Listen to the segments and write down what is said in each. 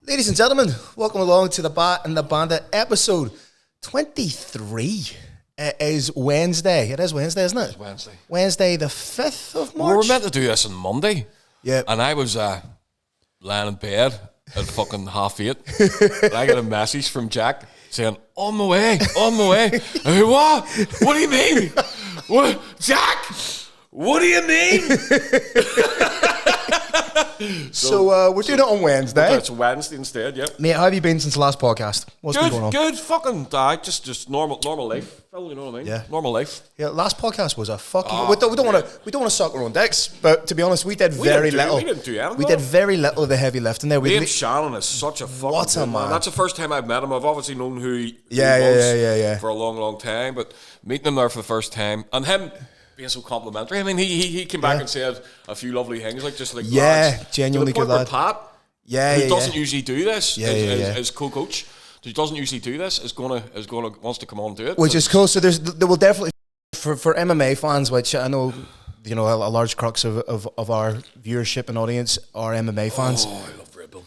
Ladies and gentlemen, welcome along to the Bat and the Bandit episode 23. It is Wednesday. It is Wednesday, isn't it? It's Wednesday. Wednesday the 5th of March. We were meant to do this on Monday. Yeah. And I was lying in bed at fucking 8:30. And I got a message from Jack saying, on my way. I go, what? What do you mean? What? Jack, what do you mean? So we're doing it on Wednesday. It's Wednesday instead, yep. Mate, how have you been since the last podcast? What's been going on? Good, fucking just normal life. Phil, you know what I mean? Yeah. Normal life. Yeah, last podcast was a fucking... we don't want to suck our own dicks, but to be honest, we did very little. We didn't do anything. We did very little of the heavy lifting there. Dave Shannon is such a fucking what a man. That's the first time I've met him. I've obviously known who he was Yeah. for a long time, but meeting him there for the first time, and him being so complimentary. I mean, he came back and said a few lovely things, lads, genuinely good lad. Pat, who doesn't usually do this, as co-coach, who doesn't usually do this, wants to come on and do it, which is cool. So there will definitely for MMA fans, which I know, a large crux of our viewership and audience are MMA fans. Oh, I love Red Bull.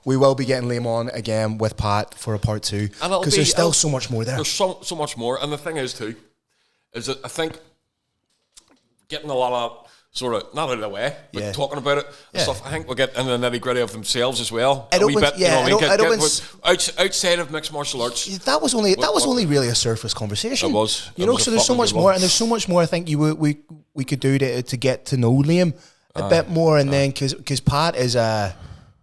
We will be getting Liam on again with Pat for a part 2 because there's still so much more there. There's so much more, and the thing is too, is that I think getting a lot of sort of not out of the way, but talking about it and stuff. I think we'll get into the nitty gritty of themselves as well. Outside of mixed martial arts. That was only really a surface conversation. It was. So there's so much more, and there's so much more. I think we could do to get to know Liam a bit more, and then because Pat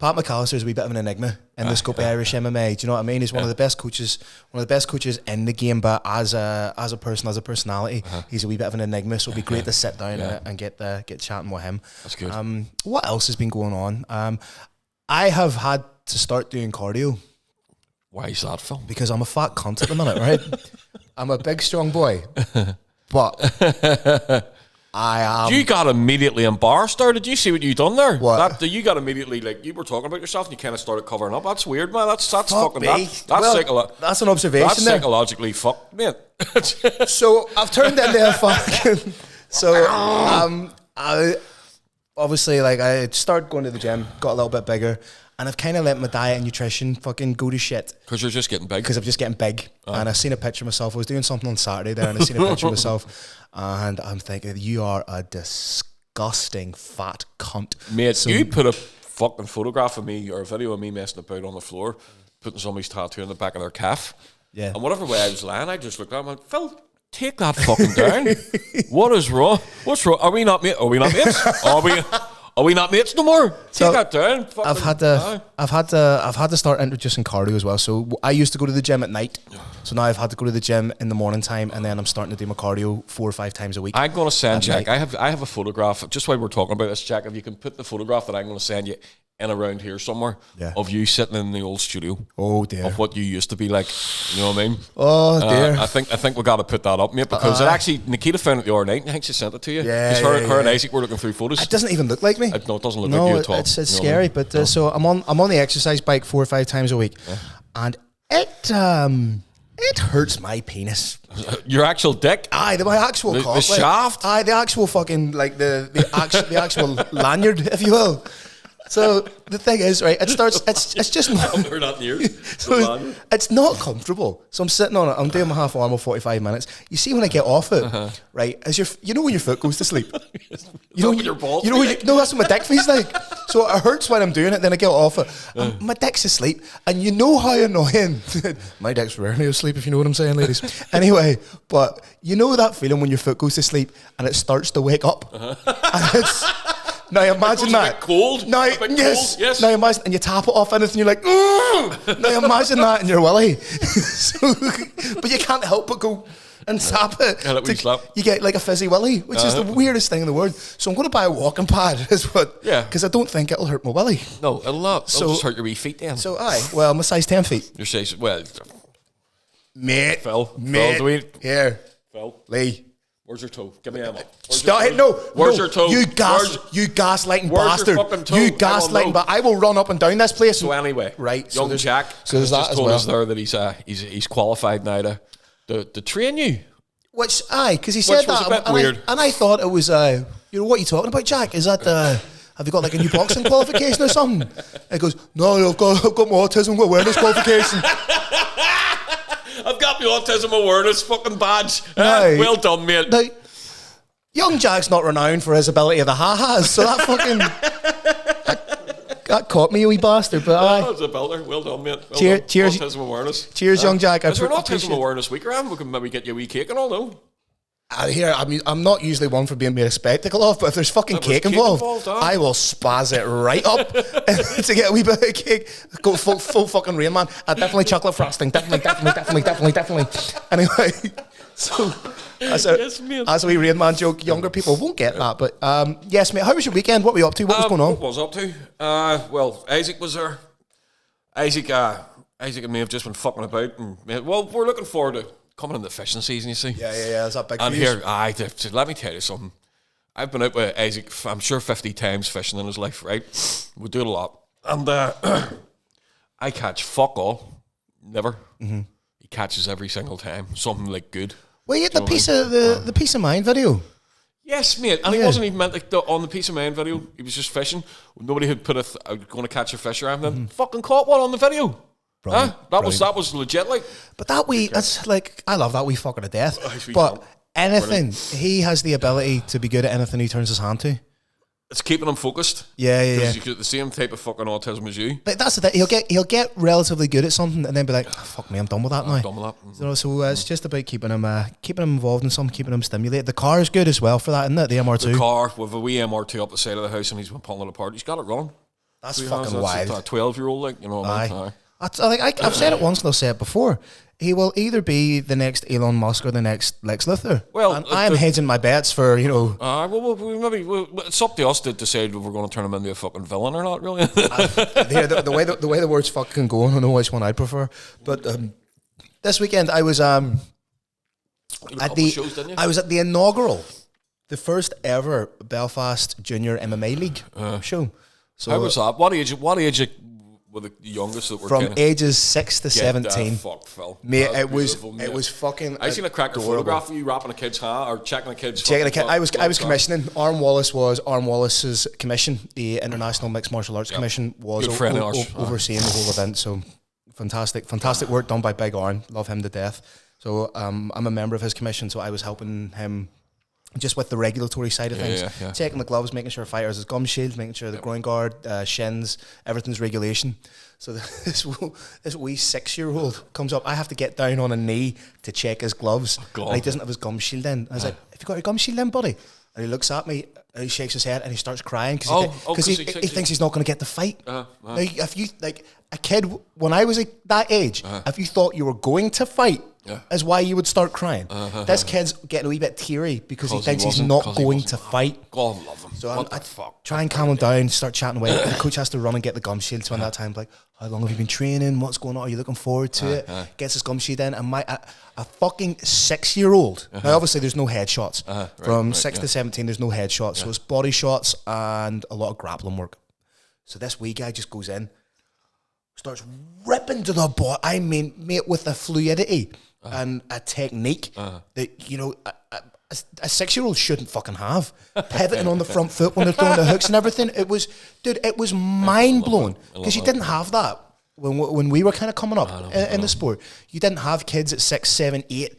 McAllister is a wee bit of an enigma in the scope of Irish MMA. Do you know what I mean? He's one of the best coaches, in the game. But as a person, as a personality, he's a wee bit of an enigma. So it'd be great to sit down and get chatting with him. That's good. What else has been going on? I have had to start doing cardio. Why is that, Phil? Because I'm a fat cunt at the minute, right? I'm a big, strong boy, but. You got immediately embarrassed there. Did you see what you done there? What? You got immediately, you were talking about yourself and you kind of started covering up. That's weird, man. That's fucking... That's an observation. That's psychologically fucked, mate. So I've turned into a fucking... I obviously, I started going to the gym, got a little bit bigger, and I've kind of let my diet and nutrition fucking go to shit. Because you're just getting big? Because I'm just getting big. And I've seen a picture of myself. I was doing something on Saturday there, and I seen a picture of myself, and I'm thinking, you are a disgusting fat cunt. Mate, you put a fucking photograph of me, or a video of me messing about on the floor, putting somebody's tattoo in the back of their calf. Yeah. And whatever way I was lying, I just looked at him and went, Phil, take that fucking down. What is wrong? What's wrong? Are we not mates? Are we not mates no more? Take that down. I've had to start introducing cardio as well. So I used to go to the gym at night. So now I've had to go to the gym in the morning time, and then I'm starting to do my cardio 4 or 5 times a week. I'm going to send Jack. I have a photograph. Just while we're talking about this, Jack, if you can put the photograph that I'm going to send you in around here somewhere of you sitting in the old studio. Oh dear. Of what you used to be like. You know what I mean? Oh dear. I think we got to put that up, mate, because it actually, Nikita found it the other night, and I think she sent it to you. Yeah. Because her and Isaac were looking through photos. It doesn't even look like me. No, it doesn't look like you at all. It's scary, but so I'm on the exercise bike 4 or 5 times a week, and it hurts my penis. Your actual dick? Aye, my actual cock. The shaft? Aye, the actual fucking, the actual lanyard, if you will. So the thing is, right, it's just not... I've heard that news. So it's not comfortable. So I'm sitting on it, I'm doing my half arm of 45 minutes. You see when I get off it, right, when your foot goes to sleep? Your balls? No, that's what my dick feels like. So it hurts when I'm doing it, then I get off it. My dick's asleep, and you know how annoying... My dick's rarely asleep, if you know what I'm saying, ladies. Anyway, but you know that feeling when your foot goes to sleep, and it starts to wake up? And it's... Now imagine that. A bit cold. Now, yes. Now imagine, and you tap it off anything, you're like, now imagine that in your willy. But you can't help but go and tap it. You get like a fizzy willy, which is the weirdest thing in the world. So I'm going to buy a walking pad, because I don't think it'll hurt my willy. No, it'll not. It'll just hurt your wee feet then. So I'm a size 10 feet. Your size, well, mate, Phil, here, Phil, Lee. Where's your toe? Give me Emma. Stop it! No. Where's your toe? You gaslighting bastard! Your fucking toe? You gaslighting, but I will run up and down this place. So anyway, right, young Jack. So there's that just as told well. us there that he's qualified now to train you. Because he said was that, a bit weird. And I thought it was what are you talking about, Jack? Is that have you got like a new boxing qualification or something? And he goes, no, I've got my autism awareness qualification. I've got my autism awareness fucking badge. Well done, mate. Now, young Jack's not renowned for his ability of the ha-has, so that fucking... that caught me, you wee bastard, but that was a belter. Well done, mate. Cheers. Autism awareness. Cheers, young Jack. Is there an autism awareness week around? We can maybe get you a wee cake and all, though. I'm not usually one for being made a spectacle of, but if there's fucking cake involved, I will spaz it right up to get a wee bit of cake. Go full fucking Rain Man. Definitely chocolate frosting. Definitely. Anyway, so as a wee Rain Man joke, younger people won't get that. But yes, mate. How was your weekend? What were you up to? What was going on? What was I up to? Well, Isaac was there. Isaac and me have just been fucking about, and well, we're looking forward to coming in the fishing season, you see. Yeah. Is that big and for you? Here, let me tell you something. I've been out with Isaac, I'm sure 50 times fishing in his life, right? We do it a lot. And I catch fuck all. Never. Mm-hmm. He catches every single time. Something like good. Well, you had the Peace of Mind video. Yes, mate. And he wasn't even meant like on the Peace of Mind video. He was just fishing. Nobody had put going to catch a fish around them. Fucking caught one on the video. That was legit, like. But that's like, I love that wee fucker to death. But anything, he has the ability to be good at anything he turns his hand to. It's keeping him focused. Yeah. Because you get the same type of fucking autism as you. But that's the thing. He'll get relatively good at something and then be like, oh, fuck me, I'm done with that now. I'm done with that. Mm-hmm. So it's just about keeping him involved in something, keeping him stimulated. The car is good as well for that, isn't it? The MR2. The car with a wee MR2 up the side of the house and he's been pulling it apart. He's got it running. That's fucking wild. That's a 12-year-old, like, you know what I mean? I've said it once and I'll say it before. He will either be the next Elon Musk or the next Lex Luthor. Well, and I am hedging my bets for, you know. It's up to us to decide if we're going to turn him into a fucking villain or not, really. the way the words fucking go, I don't know which one I'd prefer. But this weekend I was at the inaugural, the first ever Belfast Junior MMA League show. So how was that? What age were the youngest that were from ages 6 to 17? Fuck, Phil. Mate, it was fucking. I seen a cracker photograph of you wrapping a kid's hand or checking a kid's. I was commissioning. Arm Wallace's commission. The International Mixed Martial Arts Commission was overseeing the whole event. So fantastic work done by Big Arn. Love him to death. So I'm a member of his commission. So I was helping him just with the regulatory side of things, checking the gloves, making sure fighters has gum shields, making sure the groin guard, shins, everything's regulation. So this wee 6-year-old comes up. I have to get down on a knee to check his gloves. And he doesn't have his gum shield in. I was like, "Have you got your gum shield in, buddy?" And he looks at me and he shakes his head and he starts crying because he thinks he's not going to get the fight. Now, if you like a kid when I was that age, if you thought you were going to fight, is why you would start crying. This kid's getting a wee bit teary because he thinks he's not going to fight. God love him. So I try and calm him down, start chatting away. The coach has to run and get the gum shield. So in that time, like, how long have you been training? What's going on? Are you looking forward to it? Gets his gum shield in, and a fucking 6-year-old. Now, obviously, there's no headshots. From 6 to 17, there's no headshots. So it's body shots and a lot of grappling work. So this wee guy just goes in, starts ripping to the ball. I mean, mate, with a fluidity and a technique that, you know, a 6-year-old shouldn't fucking have. Pivoting on the front foot when they're throwing the hooks and everything. It was mind blowing because you didn't have that when we were kind of coming up in the sport. You didn't have kids at 6, 7, 8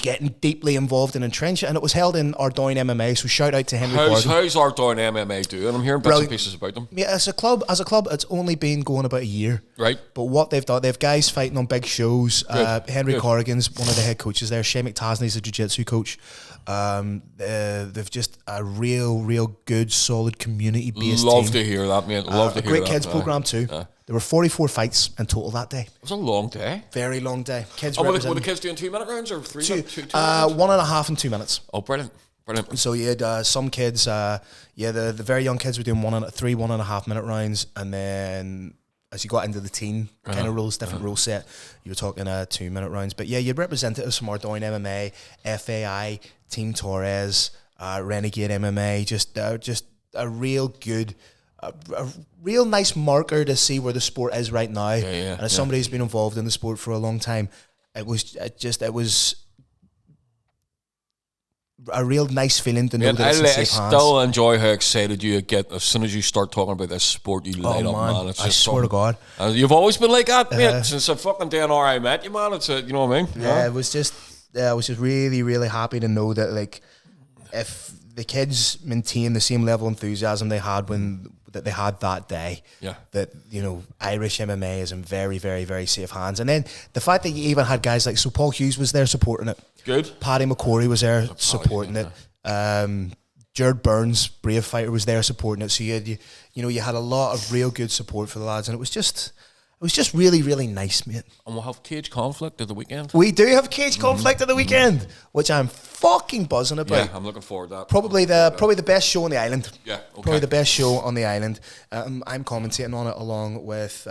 getting deeply involved and entrenched, and it was held in Ardoyne MMA. So shout out to Henry. How's Ardoyne MMA doing? I'm hearing bits and pieces about them. Yeah, as a club, it's only been going about a year. Right. But what they've done, they have guys fighting on big shows. Henry Corrigan's one of the head coaches there. Shane McTasney's a jiu-jitsu coach. They've just a real good, solid community-based team. Love to hear that, mate. Love to hear that. A great kids program too. There were 44 fights in total that day. It was a long day. Very long day. Kids were the kids doing 2-minute rounds or 3 minutes? 1.5 and 2 minutes. Oh, brilliant. So you had some kids, the very young kids were doing 1.5 minute rounds, and then as you got into the teen kind of rules, different rule set, you were talking 2-minute rounds. But yeah, you had representatives from Ardoyne MMA, FAI, Team Torres, Renegade MMA, just a real good, a real nice marker to see where the sport is right now. And as somebody who's been involved in the sport for a long time, it was a real nice feeling to know that it's in safe hands. I still enjoy how excited you get as soon as you start talking about this sport. You light up, man. It's I swear to God. You've always been like that, mate. Since the fucking day I met you, man. It's you know what I mean? Yeah, it was just. I was just really, really happy to know that, like, if the kids maintain the same level of enthusiasm they had that day, that, you know, Irish MMA is in very, very, very safe hands. And then the fact that you even had guys like, so Paul Hughes was there supporting it. Good. Paddy McCorry was there supporting it. Jared Burns, Brave Fighter, was there supporting it. So you had a lot of real good support for the lads, and it was just really, really nice, mate. And we'll have cage conflict at the weekend. We do have cage conflict at the weekend, which I'm fucking buzzing about. Yeah, I'm looking forward to that. Probably the best show on the island. Yeah, okay. Probably the best show on the island. I'm commentating on it along with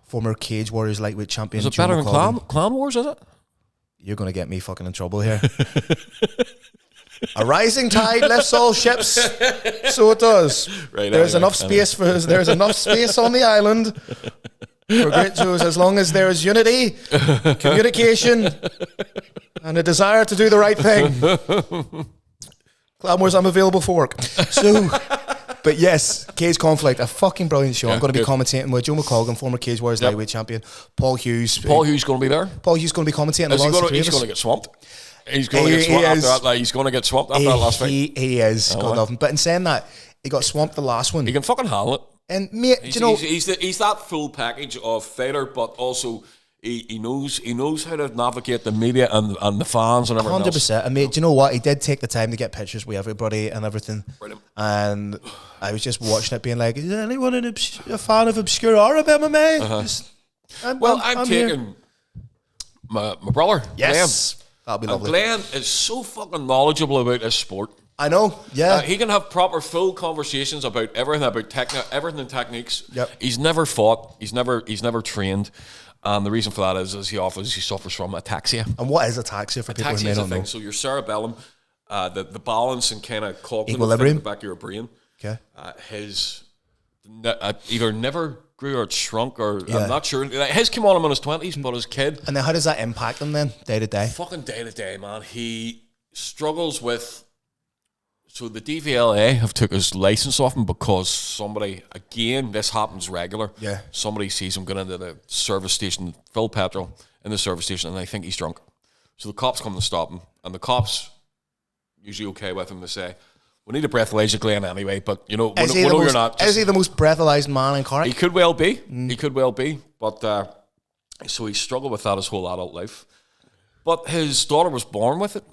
former Cage Warriors lightweight champion. Is it better than Clan Wars, is it? You're going to get me fucking in trouble here. A rising tide lifts all ships, so it does. Right, there's enough space on the island for great shows, as long as there is unity, communication, and a desire to do the right thing. Clan Wars, I'm available for work. So, but yes, Cage Conflict, a fucking brilliant show. I'm going to be commentating with Joe McColgan, former Cage Warriors lightweight champion, Paul Hughes. Paul Hughes going to be there? Paul Hughes going to be commentating. He's going to get swamped. He's going to get swamped after that. Like, he's going to get swamped after that last fight. He is. God love him. But in saying that, he got swamped the last one. He can fucking handle it. And mate, he's that full package of fighter, but also he knows how to navigate the media and the fans and everything 100%. And mate, do you know what? He did take the time to get pictures with everybody and everything. Brilliant. And I was just watching it, being like, is anyone a fan of obscure Arab MMA? I'm taking my brother. Yes. Glenn. That'll be lovely. Glenn is so fucking knowledgeable about this sport. I know, yeah. He can have proper full conversations about everything, everything in techniques. Yep. He's never fought. He's never trained. And the reason for that is he suffers from ataxia. And what is ataxia for people who may not know? So your cerebellum, the balance and kind of equilibrium in the back of your brain. Okay. Either never grew or it shrunk, or I'm not sure. His came on him in his 20s, but as a kid. And then how does that impact him then, day to day? Fucking day to day, man. He struggles with. So the DVLA have took his license off him because somebody, again, this happens regular. Yeah. Somebody sees him going into the service station, fill petrol in the service station, and they think he's drunk. So the cops come to stop him, and the cops usually okay with him to say, we need a breathalyzer Glenn anyway, but you know, you're not. Is he the most breathalyzed man in Cork? He could well be. He could well be. But so he struggled with that his whole adult life. But his daughter was born with it.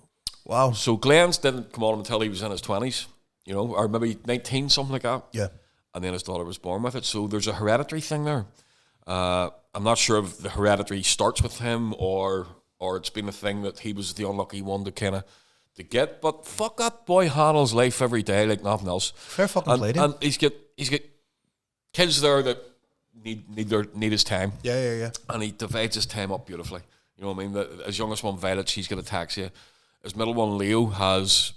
Wow. So Glenn's didn't come on until he was in his 20s, you know, or maybe 19, something like that. Yeah. And then his daughter was born with it. So there's a hereditary thing there. I'm not sure if the hereditary starts with him or it's been a thing that he was the unlucky one to get. But fuck, that boy handles life every day like nothing else. Fair fucking play, and he's got kids there that need his time. Yeah. And he divides his time up beautifully. You know what I mean? His youngest one, Violet, she's got ataxia. His middle one, Leo, has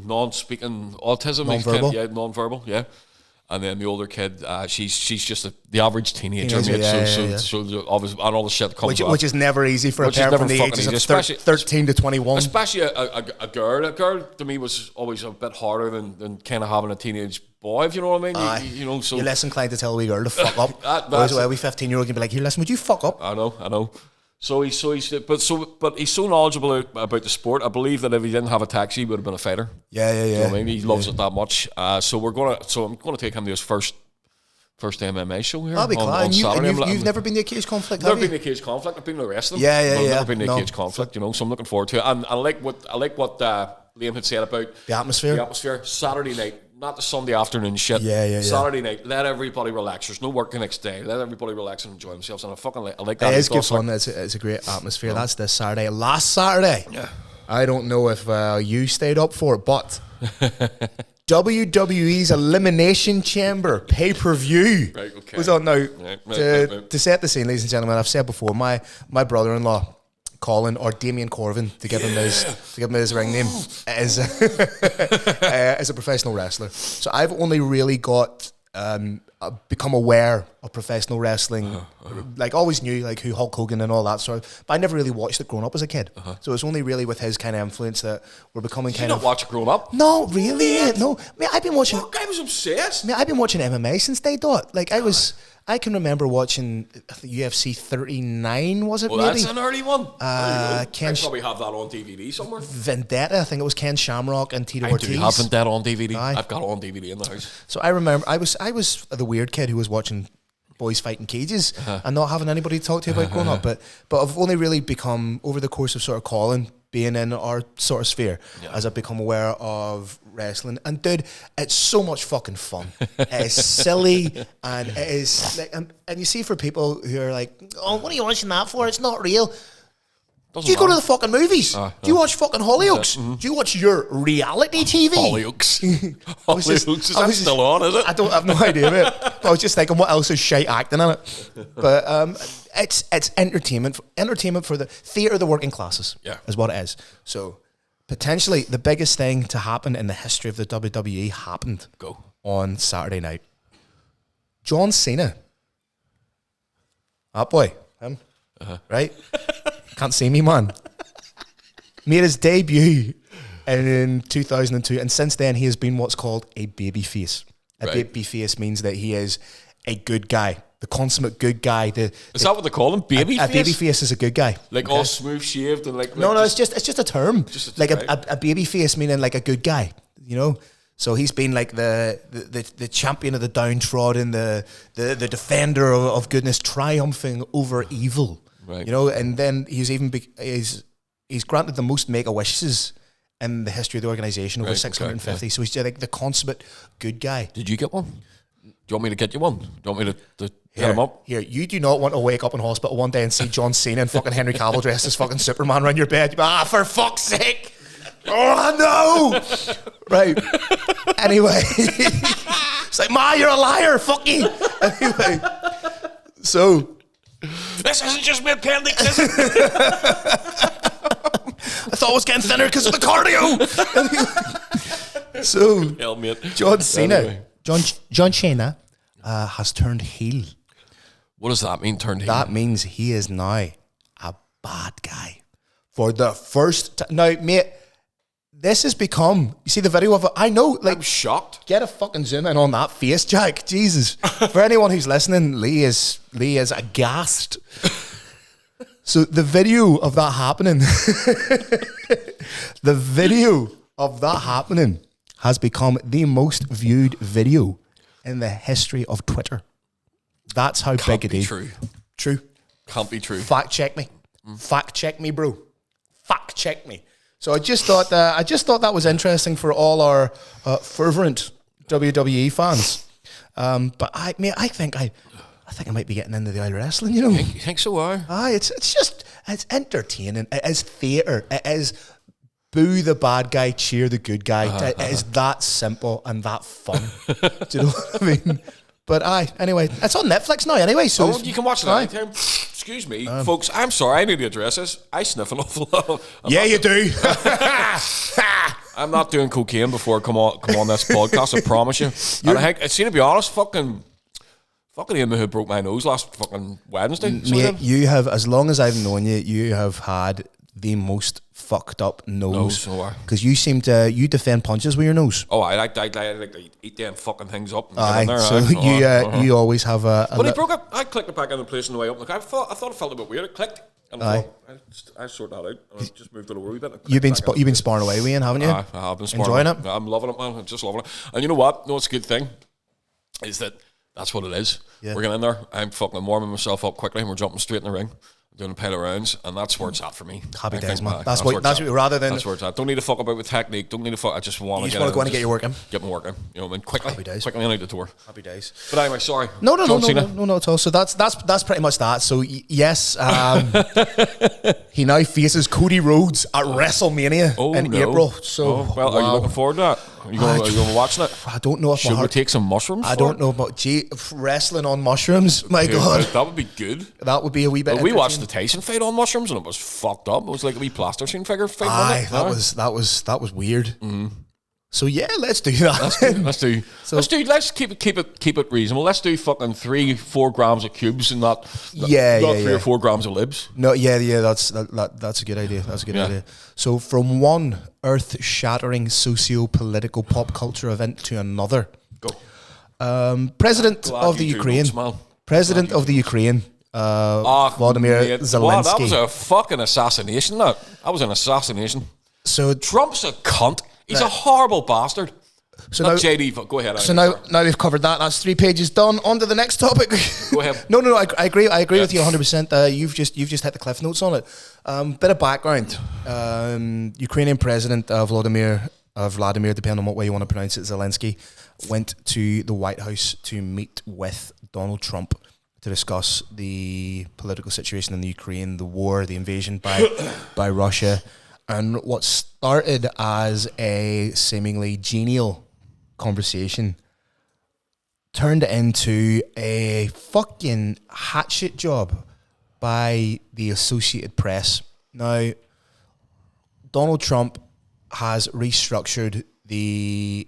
non-speaking autism. Non-verbal? Non-verbal, yeah. And then the older kid, she's just the average teenager, mate. Yeah. So obviously, and all the shit comes which is never easy for a parent from the ages of 13 to 21. Especially a girl. A girl, to me, was always a bit harder than kind of having a teenage boy, if you know what I mean. You know, so you're less inclined to tell a wee girl to fuck up. Whereas a wee 15-year-old can be like, here, listen, would you fuck up? I know. So he's so knowledgeable about the sport. I believe that if he didn't have a taxi, he would have been a fighter. Yeah. You know what I mean? He loves it that much. So I'm gonna take him to his first MMA show here. That'll be cool. On Saturday. You've never been to a cage conflict, I've never been to a cage conflict. I've been to the rest of them. Yeah. I've never been to a cage conflict, you know, so I'm looking forward to it. And I like what Liam had said about the atmosphere. Saturday night, not the Sunday afternoon shit. Yeah. Saturday night, let everybody relax. There's no work the next day. Let everybody relax and enjoy themselves. And I like that. It is good fun. It's a great atmosphere. Yeah. That's this Saturday. Last Saturday. Yeah. I don't know if you stayed up for it, but WWE's Elimination Chamber pay-per-view was on now. To set the scene, ladies and gentlemen, I've said before, my brother-in-law, Colin, or Damien Corvin, to give him his ring name, is a professional wrestler. So I've only really become aware of professional wrestling. Like, always knew like who Hulk Hogan and all that sort of, but I never really watched it growing up as a kid. So it's only really with his kind of influence that we're becoming Did you not watch it growing up? No, really, mate, no. Mate, I've been watching. Fuck, I was obsessed. Mate, I've been watching MMA since day dot. Like, I can remember watching UFC 39, was it? Well, maybe? that's an early one. I Ken probably have that on DVD somewhere. Vendetta, I think it was Ken Shamrock and Tito Ortiz. I do have Vendetta on DVD. Aye. I've got it on DVD in the house. So I remember I was the weird kid who was watching boys fighting cages and not having anybody to talk to about growing up. But I've only really become, over the course of sort of Colin being in our sort of sphere, as I've become aware of wrestling. And dude, it's so much fucking fun. It is silly, and it is like, and you see, for people who are like, oh, what are you watching that for? It's not real. Do you go to the fucking movies? Do you watch fucking Hollyoaks? Do you watch your reality TV? Hollyoaks. Hollyoaks, is that still on, is it? I have no idea, mate. But I was just thinking, what else is shite acting in it? But it's entertainment for the theatre of the working classes, is what it is. So potentially the biggest thing to happen in the history of the WWE happened on Saturday night. John Cena. That boy, him, right? Can't see me, man. Made his debut in 2002, and since then he has been what's called a baby face. A baby face means that he is a good guy, the consummate good guy. Is that what they call him? Baby face? A baby face is a good guy. Like all smooth shaved and like no, it's just a term. Like a baby face meaning like a good guy, you know? So he's been like the champion of the downtrodden, the defender of goodness, triumphing over evil. Right. You know, and then he's granted the most Make-A-Wishes in the history of the organisation, over 650. So he's like the consummate good guy. Did you get one? Do you want me to get you one? Do you want me to hit him up? Here, you do not want to wake up in hospital one day and see John Cena and fucking Henry Cavill dressed as fucking Superman around your bed. For fuck's sake! Oh no! Right. Anyway, it's like, Ma, you're a liar. Fuck you. Anyway, so. This isn't just my appendix, is it? I thought I was getting thinner because of the cardio. So, John Cena, anyway. John Cena has turned heel. What does that mean, turned heel? That means he is now a bad guy. For the first time. Now, mate, this has become, you see the video of it? I know, like, I'm shocked. Get a fucking zoom in on that face, Jack. Jesus. For anyone who's listening, Lee is aghast. So the video of that happening, has become the most viewed video in the history of Twitter. That's how big it is. True. Can't be true. Fact check me. Fact check me, bro. Fact check me. So I just thought that was interesting for all our fervent WWE fans. But I think I might be getting into the old wrestling. You know, you think so? It's entertaining. It is theatre. It is boo the bad guy, cheer the good guy. It is that simple and that fun. Do you know what I mean? But anyway, it's on Netflix now. Anyway, so you can watch it anytime. Excuse me, folks. I'm sorry. I need to address this. I sniff an awful lot. You do. I'm not doing cocaine before I come on this podcast. I promise you. And I think, to be honest, fucking him who broke my nose last fucking Wednesday. Mate, you have, as long as I've known you, you have had the most fucked up nose. Because you defend punches with your nose. Oh, I like to eat them fucking things up. You always have a. When he broke it, I clicked it back into place on the way up. I thought it felt a bit weird. It clicked. And I sort that out. I just moved it over a wee bit. You've been sparring away with Ian, haven't you? I have been sparring. Enjoying it? I'm loving it, man. I'm just loving it. And you know what? No, it's a good thing. Is that's what it is. Yeah. We're getting in there. I'm fucking warming myself up quickly, and we're jumping straight in the ring. Doing a pile of rounds, and that's where it's at for me. Happy days, man. That's what rather than. That's where it's at. Don't need to fuck about with technique. Don't need to fuck. I just want to get. You just want to go in and get your work in. Get my work in. You know what I mean? Quickly. Happy days. Quickly out the door. Happy days. But anyway, sorry. No, at all. So that's pretty much that. So yes, he now faces Cody Rhodes at WrestleMania in April. So are you looking forward to that? Are you going to watch it? I don't know if should we take some mushrooms? I don't know about wrestling on mushrooms. My God, that would be good. That would be a wee bit. We watched the Tyson fight on mushrooms, and it was fucked up. It was like a wee plasticine figure fight. That was weird. Mm-hmm. So yeah, let's do that. Let's keep it reasonable. Let's do fucking 3-4 grams of cubes and not 3 or 4 grams of libs. No, that's a good idea. That's a good idea. So from one earth-shattering socio-political pop culture event to another. Go. President of the Ukraine. President of the Ukraine. Vladimir Zelenskyy. Wow, that was a fucking assassination. That was an assassination. So Trump's a cunt. He's a horrible bastard. So not now, JD. Go ahead. So now we've covered that. That's 3 pages done. On to the next topic. Go ahead. No. I agree with you 100%. You've just hit the cliff notes on it. Bit of background. Ukrainian President Vladimir, depending on what way you want to pronounce it, Zelenskyy, went to the White House to meet with Donald Trump to discuss the political situation in the Ukraine, the war, the invasion by Russia. And what started as a seemingly genial conversation turned into a fucking hatchet job by the Associated Press. Now, Donald Trump has restructured the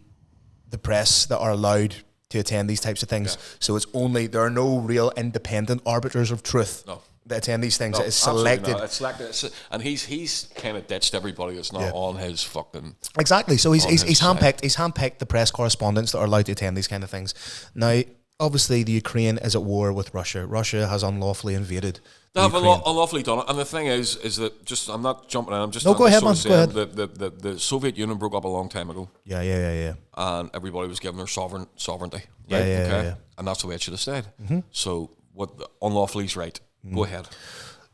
press that are allowed to attend these types of things. Yeah. So there are no real independent arbiters of truth. No. That attend these things. It is selected. And he's kind of ditched everybody that's not on his fucking... Exactly. So he's handpicked the press correspondents that are allowed to attend these kind of things. Now, obviously, the Ukraine is at war with Russia. Russia has unlawfully invaded. They have unlawfully done it. And the thing is that I'm not jumping in. I'm just... No, go ahead, man. Go ahead. The Soviet Union broke up a long time ago. Yeah. And everybody was given their sovereignty. Right? Yeah. And that's the way it should have stayed. Mm-hmm. So what unlawfully is right. Go ahead.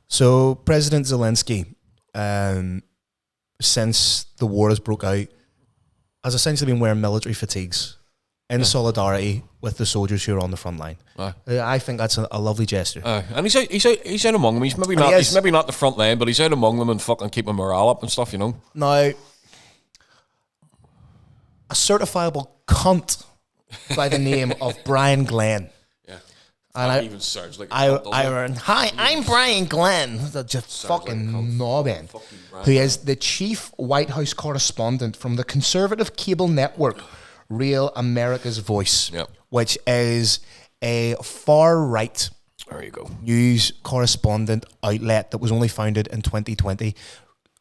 So President Zelenskyy, since the war has broke out, has essentially been wearing military fatigues in solidarity with the soldiers who are on the front line. I think that's a lovely gesture. And he's out among them. He's maybe not the front line, but he's out among them and fucking keeping morale up and stuff, you know. Now, a certifiable cunt by the name of Brian Glenn. And even sounds like hi, I'm Brian Glenn, just fucking knobbing, who is the chief White House correspondent from the conservative cable network Real America's Voice, which is a far-right news correspondent outlet that was only founded in 2020.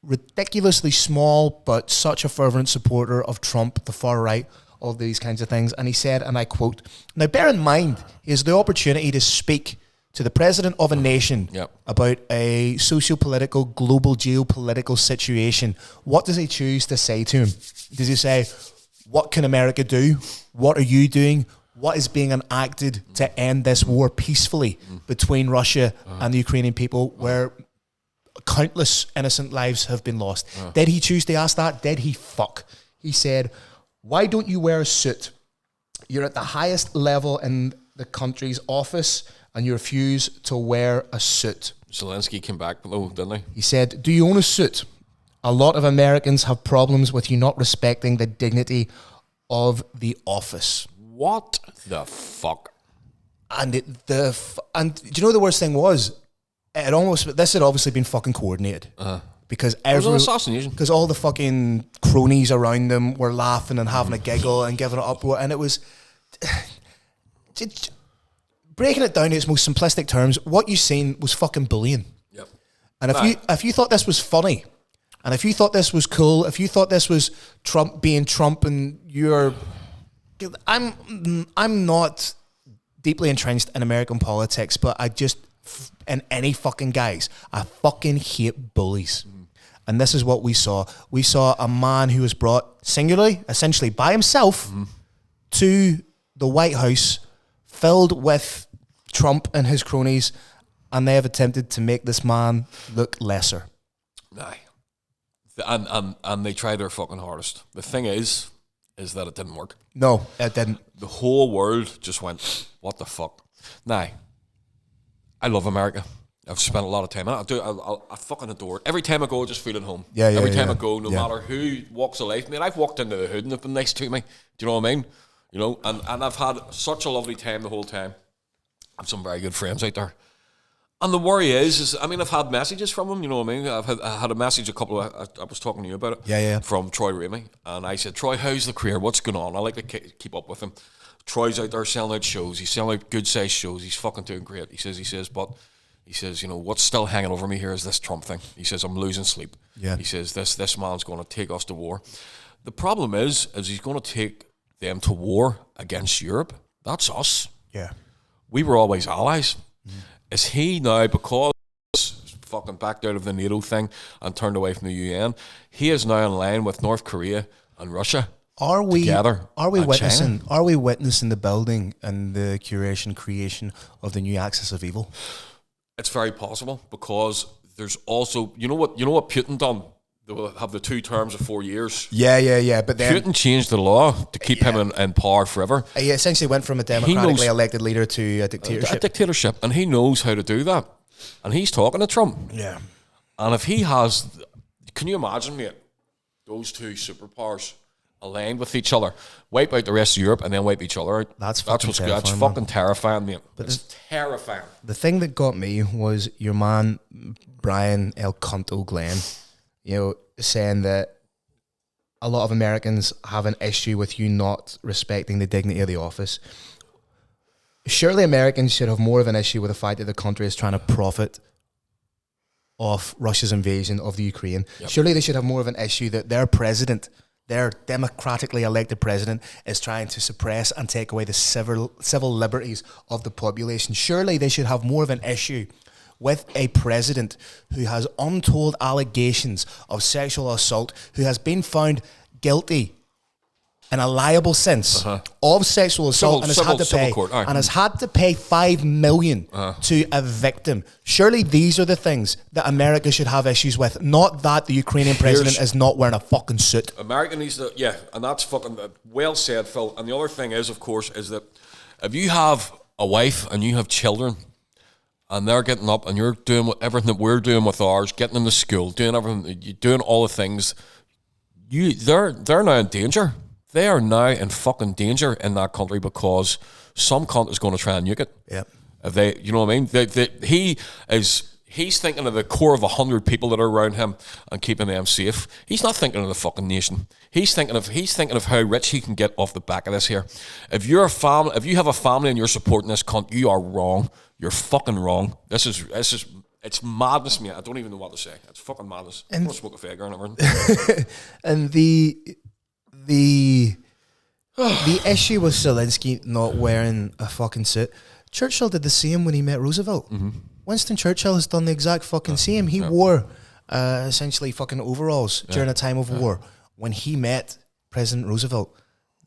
Ridiculously small, but such a fervent supporter of Trump, the far right, all these kinds of things. And he said, and I quote, "Now bear in mind, he has the opportunity to speak to the president of a nation about a socio-political, global geopolitical situation. What does he choose to say to him? Does he say, what can America do? What are you doing? What is being enacted to end this war peacefully between Russia and the Ukrainian people where countless innocent lives have been lost?" Did he choose to ask that? Did he fuck? He said, "Why don't you wear a suit? You're at the highest level in the country's office and you refuse to wear a suit." Zelenskyy came back below, didn't he? He said, "Do you own a suit? A lot of Americans have problems with you not respecting the dignity of the office." What the fuck? And do you know the worst thing was? This had obviously been fucking coordinated. Because because all the fucking cronies around them were laughing and having a giggle and giving it up, and it was breaking it down to its most simplistic terms. What you seen was fucking bullying. Yep. And if you thought this was funny, and if you thought this was cool, if you thought this was Trump being Trump, and I'm not deeply entrenched in American politics, but I just in any fucking guys, I fucking hate bullies. And this is what we saw. We saw a man who was brought singularly, essentially by himself, to the White House, filled with Trump and his cronies, and they have attempted to make this man look lesser. Aye. And they tried their fucking hardest. The thing is that it didn't work. No, it didn't. The whole world just went, what the fuck? Now, I love America. I've spent a lot of time, and I fucking adore it. Every time I go, I just feel at home. Every time I go, no matter who walks a life. I mean, I've walked into the hood and they've been nice to me. Do you know what I mean? You know, and I've had such a lovely time the whole time. I have some very good friends out there. And the worry is I mean, I've had messages from him, you know what I mean? I had a message I was talking to you about it. Yeah. From Troy Ramey. And I said, Troy, how's the career? What's going on? I like to keep up with him. Troy's out there selling out shows. He's selling out good-sized shows. He's fucking doing great. He says, you know, what's still hanging over me here is this Trump thing. He says, I'm losing sleep. Yeah. He says, this man's going to take us to war. The problem is he's going to take them to war against Europe. That's us. Yeah. We were always allies. Is he now, because fucking backed out of the NATO thing and turned away from the UN, he is now in line with North Korea and Russia together? Are we witnessing the building and the creation of the new axis of evil? It's very possible, because there's also, you know what Putin done? They will have the 2 terms of 4 years. Yeah. But then Putin changed the law to keep him in power forever. He essentially went from a democratically elected leader to a dictatorship. A dictatorship, and he knows how to do that. And he's talking to Trump. Yeah. And if he has, can you imagine, mate, those 2 superpowers aligned with each other, wipe out the rest of Europe and then wipe each other out? That's fucking terrifying, mate. But it's terrifying. The thing that got me was your man Brian El Conto Glenn, you know, saying that a lot of Americans have an issue with you not respecting the dignity of the office. Surely Americans should have more of an issue with the fact that the country is trying to profit off Russia's invasion of the Ukraine. Yep. Surely they should have more of an issue that their president, their democratically elected president, is trying to suppress and take away the civil liberties of the population. Surely they should have more of an issue with a president who has untold allegations of sexual assault, who has been found guilty in a liable sense of sexual assault, and has had to pay $5 million to a victim. Surely these are the things that America should have issues with, not that the Ukrainian president is not wearing a fucking suit. America needs to, and that's fucking well said, Phil. And the other thing is, of course, is that if you have a wife and you have children, and they're getting up and you're doing everything that we're doing with ours, getting them to school, doing everything, you're doing all the things, they're now in danger. They are now in fucking danger in that country, because some cunt is going to try and nuke it. Yeah. If they, you know what I mean? He's thinking of the core of 100 people that are around him and keeping them safe. He's not thinking of the fucking nation. He's thinking of how rich he can get off the back of this here. If you have a family and you're supporting this cunt, you are wrong. You're fucking wrong. It's madness, mate. I don't even know what to say. It's fucking madness. I'm gonna smoke a fag and everything. And the issue with Zelenskyy not wearing a fucking suit, Churchill did the same when he met Roosevelt. Mm-hmm. Winston Churchill has done the exact fucking same. He wore essentially fucking overalls during a time of war when he met President Roosevelt.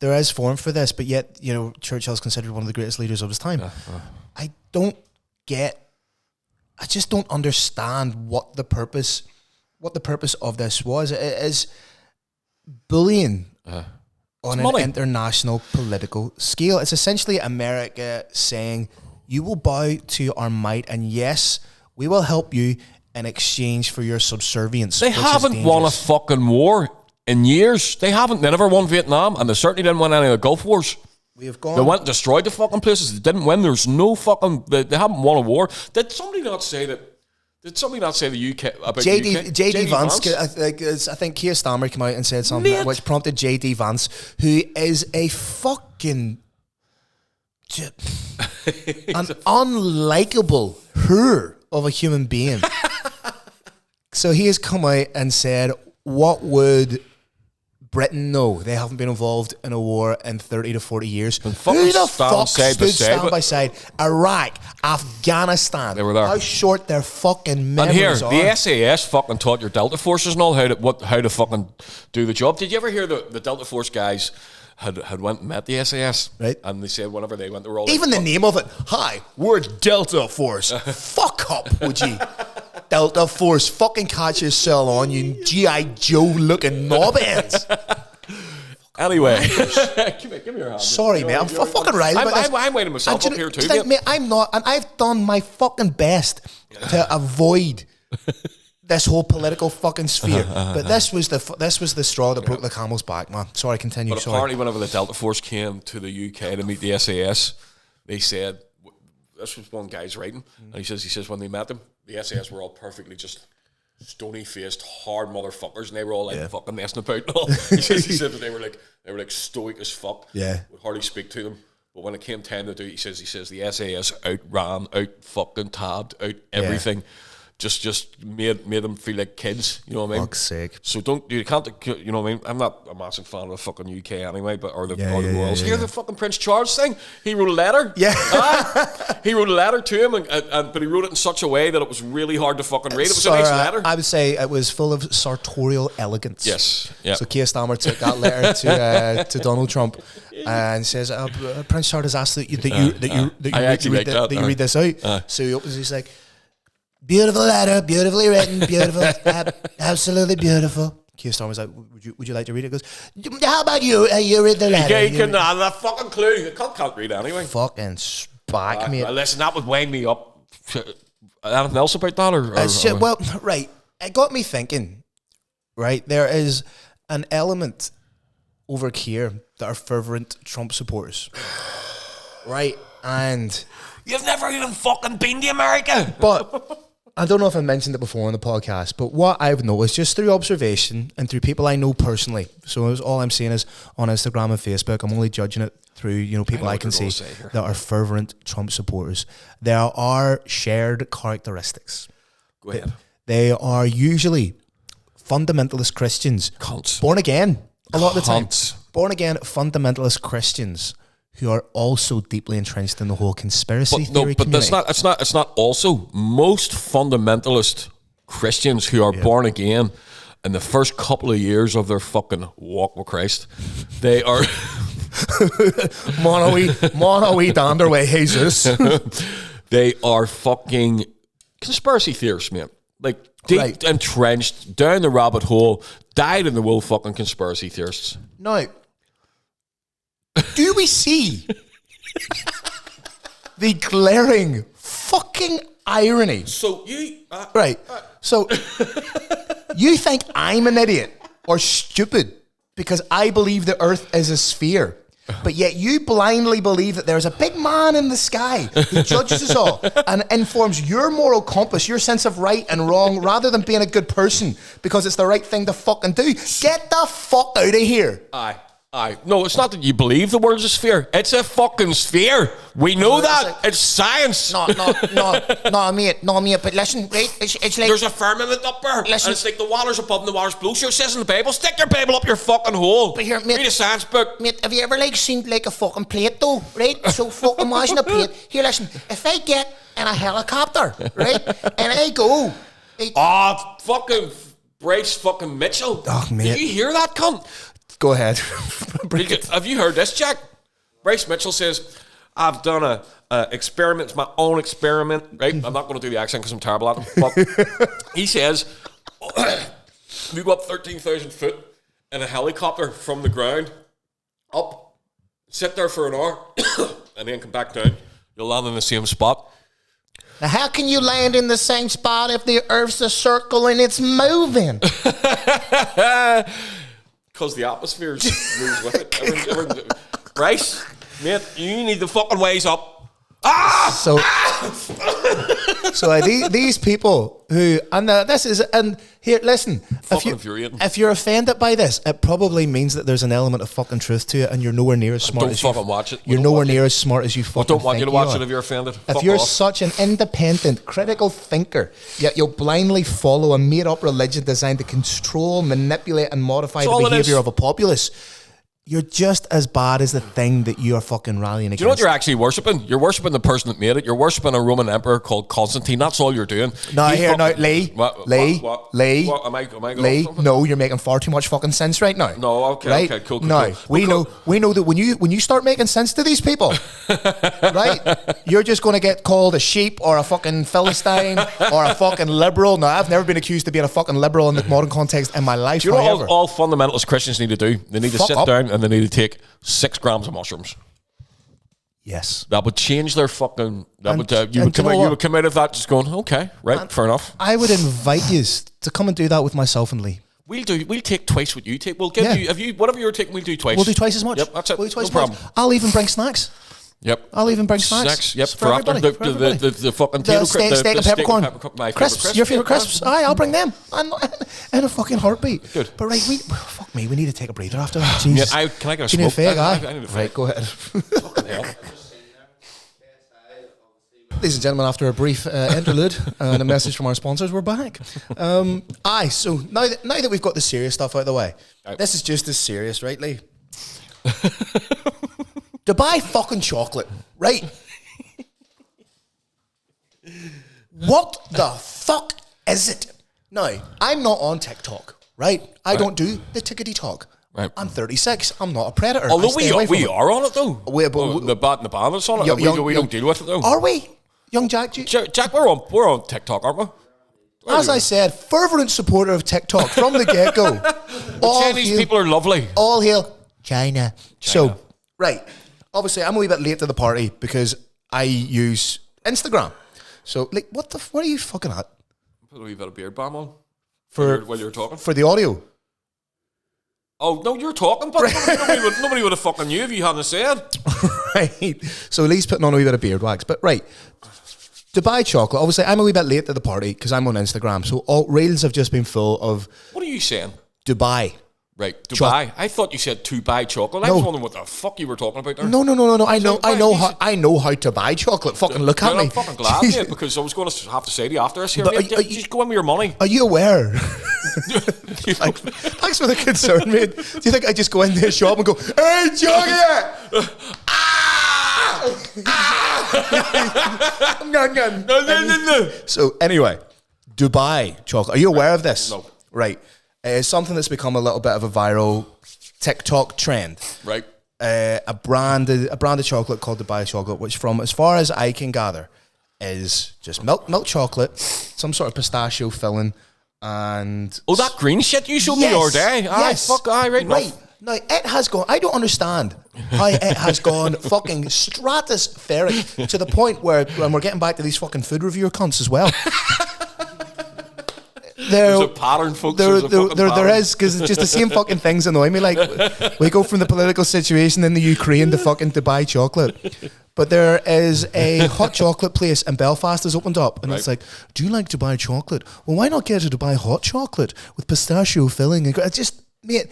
There is form for this, but yet, you know, Churchill's considered one of the greatest leaders of his time. I just don't understand what the purpose of this was. It is bullying on an international political scale. It's essentially America saying, you will bow to our might, and yes, we will help you in exchange for your subservience. They haven't won a fucking war in years. They never won Vietnam, and they certainly didn't win any of the Gulf Wars. We have gone. They went and destroyed the fucking places. They didn't win. There's no fucking. They haven't won a war. Did somebody not say that? Did somebody not say the UK about JD Vance? I think Keir Starmer came out and said something which prompted JD Vance, who is a fucking an unlikable whore of a human being. So he has come out and said, what would Britain know? They haven't been involved in a war in 30 to 40 years. Who the fuck stood stand by side? Iraq, Afghanistan. They were there. How short their fucking memories are. And here, the SAS fucking taught your Delta Forces and all how to fucking do the job. Did you ever hear the Delta Force guys had went and met the SAS? Right. And they said whenever they went, they were all even like, the name of it. Hi, we're Delta Force. Fuck up, would you? Delta Force, fucking catch yourself on, you G.I. Joe looking knob ends. Anyway, give me your hand. Sorry, mate, I'm fucking right about this. I'm waiting myself up here too. Mate, I'm not, and I've done my fucking best to avoid this whole political fucking sphere. But this was the straw that broke the camel's back, man. Sorry, continue. But apparently, whenever the Delta Force came to the UK to meet the SAS, they said this was one guy's writing, and he says when they met them, the SAS were all perfectly just stony-faced, hard motherfuckers, and they were all like fucking messing about. he said that they were like stoic as fuck. Yeah, would hardly speak to them. But when it came time to do, he says the SAS outran, out fucking tabbed, out everything. Just made them feel like kids, you know what I mean? Fuck's sake. So you can't, you know what I mean? I'm not a massive fan of the fucking UK anyway, or the Royals. Hear the fucking Prince Charles thing? He wrote a letter. Yeah. He wrote a letter to him, but he wrote it in such a way that it was really hard to fucking read. It was a nice letter. I would say it was full of sartorial elegance. Yes. Yeah. So Keir Starmer took that letter to Donald Trump and says, Prince Charles has asked that you read this out. So he opens, he's like, beautiful letter, beautifully written, beautiful, absolutely beautiful. Keir Starmer's like, would you like to read it? He goes, how about you? You read the letter. Yeah, you couldn't have that fucking clue. You can't read anyway. Fucking spack, mate. Listen, that would wind me up. Anything else about that? Well, right. It got me thinking, right? There is an element over here that are fervent Trump supporters. Right? And you've never even fucking been to America. But I don't know if I mentioned it before on the podcast, but what I've noticed just through observation and through people I know personally, so all I'm saying is on Instagram and Facebook, I'm only judging it through people I can see that are fervent Trump supporters. There are shared characteristics. Go ahead. They are usually fundamentalist Christians. Cunts. Born again a lot of the time. Cunts. Born again fundamentalist Christians who are also deeply entrenched in the whole conspiracy theory community. But it's not also. Most fundamentalist Christians who are born again in the first couple of years of their fucking walk with Christ, they are mono y danderway Jesus. They are fucking conspiracy theorists, man. Like deep entrenched down the rabbit hole, dyed in the wool fucking conspiracy theorists. No. Do we see the glaring fucking irony? So you... So you think I'm an idiot or stupid because I believe the earth is a sphere, but yet you blindly believe that there's a big man in the sky who judges us all and informs your moral compass, your sense of right and wrong, rather than being a good person because it's the right thing to fucking do. Get the fuck out of here. Aye. No, it's not that you believe the world's a sphere. It's a fucking sphere. We know that. It's science. No, mate. But listen, right? It's like... There's a firmament up there. Listen, and it's like the water's above and the water's below. So it says in the Bible, stick your Bible up your fucking hole. But here, mate... Read a science book. Mate, have you ever, seen, a fucking plate, though? Right? So fucking imagine a plate. Here, listen. If I get in a helicopter, right? And I go... fucking Bryce fucking Mitchell. Oh, mate. Did you hear that, cunt? Go ahead. Have you heard this, Jack? Bryce Mitchell says, I've done a experiment, it's my own experiment, right? I'm not going to do the accent because I'm terrible at it. But he says, you go up 13,000 foot in a helicopter from the ground, up, sit there for an hour, and then come back down. You'll land in the same spot. Now, how can you land in the same spot if the Earth's a circle and it's moving? Because the atmosphere moves with it. Bryce, mate, you need the fucking ways up. So these people who, and here, listen, if you're offended by this, it probably means that there's an element of fucking truth to it, and you're nowhere near as smart as you. Don't fucking watch it. You're nowhere near as smart as you fucking think. I don't want you to watch it if you're offended. If you're such an independent, critical thinker, yet you'll blindly follow a made-up religion designed to control, manipulate, and modify the behavior of a populace, you're just as bad as the thing that you are fucking rallying against. Do you know what you're actually worshipping? You're worshipping the person that made it. You're worshipping a Roman emperor called Constantine. That's all you're doing. Lee. What? Am I going Lee, no, you're making far too much fucking sense right now. No, okay, cool. No, we know that when you start making sense to these people, right, you're just going to get called a sheep or a fucking Philistine or a fucking liberal. No, I've never been accused of being a fucking liberal in the modern context in my life. Do you know what all fundamentalist Christians need to do? They need to sit down and they need to take 6 grams of mushrooms. Yes. That would change their fucking... You would come out of that just going, okay, right, fair enough. I would invite you to come and do that with myself and Lee. We'll take twice what you take. We'll give you... Whatever you're taking, we'll do twice. We'll do twice as much. Yep, that's it. We'll do twice no problem. I'll even bring snacks. Yep. I'll even bring snacks. Yep. For everybody. The fucking tater steak and peppercorn. My crisps. Your favourite crisps? Aye, I'll bring them. In a fucking heartbeat. Good. But right, fuck me, we need to take a breather after that. Jesus. Yeah, can I get a smoke? smoke? I need a fag. Right, go ahead. Fucking hell. Ladies and gentlemen, after a brief interlude and a message from our sponsors, we're back. So now that we've got the serious stuff out of the way, this is just as serious, right, Lee? Dubai fucking chocolate, right? What the fuck is it? Now, I'm not on TikTok, right? I don't do the tickety talk. Right. I'm 36. I'm not a predator. Although we are on it though. The bat and the bandits on it. We don't deal with it though. Are we? Young Jack? Jack, we're on TikTok, aren't we? As I said, fervent supporter of TikTok from the get-go. Chinese people are lovely. All hail China. So, right. Obviously, I'm a wee bit late to the party because I use Instagram. So, like, what are you fucking at? Put a wee bit of beard balm on. While you're talking. For the audio. Oh, no, you're talking, but nobody would have fucking knew if you hadn't said. Right. So Lee's putting on a wee bit of beard wax. But, right. Dubai chocolate. Obviously, I'm a wee bit late to the party because I'm on Instagram. So all reels have just been full of... What are you saying? Dubai. Right, Dubai. I thought you said to buy chocolate. I was wondering what the fuck you were talking about there. No. I know how to buy chocolate. Fucking look at me. I'm fucking glad, mate, because I was going to have to say to you after this here, mate, just go in with your money. Are you aware? Thanks for the concern, mate. Do you think I just go into a shop and go, "Hey, chocolate!" No. So anyway, Dubai chocolate. Are you aware of this? No. Right. It's something that's become a little bit of a viral TikTok trend. Right. A brand of chocolate called Dubai chocolate, which from as far as I can gather is just milk chocolate, some sort of pistachio filling, and that green shit you showed me the other day. Yes. Right. Now it has gone. I don't understand how it has gone fucking stratospheric to the point where when we're getting back to these fucking food reviewer cunts as well. There's a pattern, folks. There is, because it's just the same fucking things annoy me. Like, we go from the political situation in the Ukraine to fucking Dubai chocolate. But there is a hot chocolate place in Belfast that's opened up, and it's like, do you like Dubai chocolate? Well, why not get a Dubai hot chocolate with pistachio filling? It's just, mate,